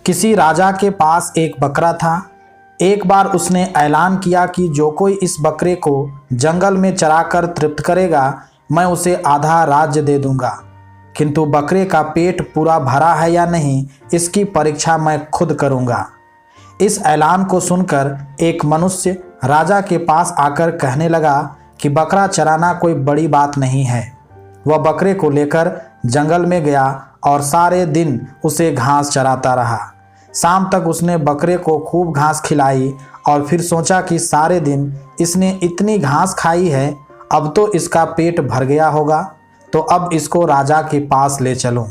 किसी राजा के पास एक बकरा था। एक बार उसने ऐलान किया कि जो कोई इस बकरे को जंगल में चराकर तृप्त करेगा, मैं उसे आधा राज्य दे दूंगा। किंतु बकरे का पेट पूरा भरा है या नहीं, इसकी परीक्षा मैं खुद करूंगा। इस ऐलान को सुनकर एक मनुष्य राजा के पास आकर कहने लगा कि बकरा चराना कोई बड़ी बात नहीं है। वह बकरे को लेकर जंगल में गया और सारे दिन उसे घास चराता रहा। शाम तक उसने बकरे को खूब घास खिलाई और फिर सोचा कि सारे दिन इसने इतनी घास खाई है, अब तो इसका पेट भर गया होगा, तो अब इसको राजा के पास ले चलूं।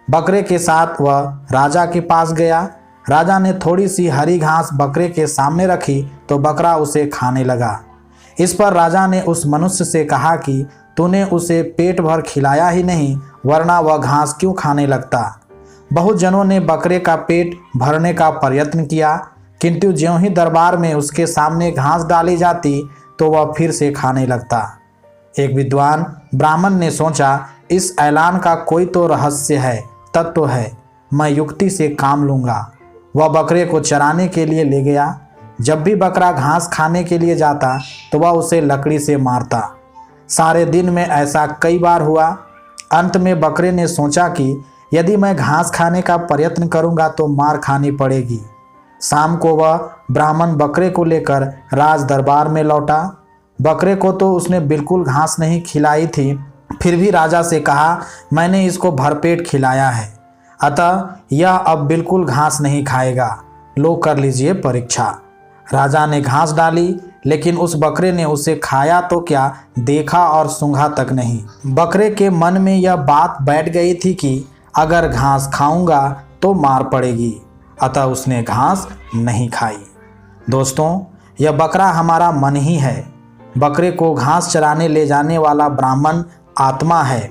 बकरे के साथ वह राजा के पास गया। राजा ने थोड़ी सी हरी घास बकरे के सामने रखी तो बकरा उसे खाने लगा। इस पर राजा ने उस मनुष्य से कहा कि तूने उसे पेट भर खिलाया ही नहीं, वरना वह घास क्यों खाने लगता। बहुत जनों ने बकरे का पेट भरने का प्रयत्न किया, किंतु ज्यों ही दरबार में उसके सामने घास डाली जाती तो वह फिर से खाने लगता। एक विद्वान ब्राह्मण ने सोचा, इस ऐलान का कोई तो रहस्य है, तत्व है, मैं युक्ति से काम लूँगा। वह बकरे को चराने के लिए ले गया। जब भी बकरा घास खाने के लिए जाता तो वह उसे लकड़ी से मारता। सारे दिन में ऐसा कई बार हुआ। अंत में बकरे ने सोचा कि यदि मैं घास खाने का प्रयत्न करूंगा तो मार खानी पड़ेगी। शाम को वह ब्राह्मण बकरे को लेकर राज दरबार में लौटा। बकरे को तो उसने बिल्कुल घास नहीं खिलाई थी, फिर भी राजा से कहा, मैंने इसको भरपेट खिलाया है, अतः यह अब बिल्कुल घास नहीं खाएगा। लो कर लीजिए परीक्षा। राजा ने घास डाली, लेकिन उस बकरे ने उसे खाया तो क्या, देखा और सूंघा तक नहीं। बकरे के मन में यह बात बैठ गई थी कि अगर घास खाऊंगा तो मार पड़ेगी, अतः उसने घास नहीं खाई। दोस्तों, यह बकरा हमारा मन ही है। बकरे को घास चराने ले जाने वाला ब्राह्मण आत्मा है,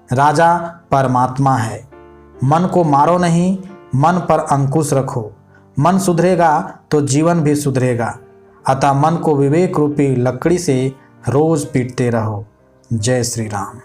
राजा परमात्मा है। मन को मारो नहीं, मन पर अंकुश रखो। मन सुधरेगा तो जीवन भी सुधरेगा। अतः मन को विवेक रूपी लकड़ी से रोज पीटते रहो। जय श्री राम।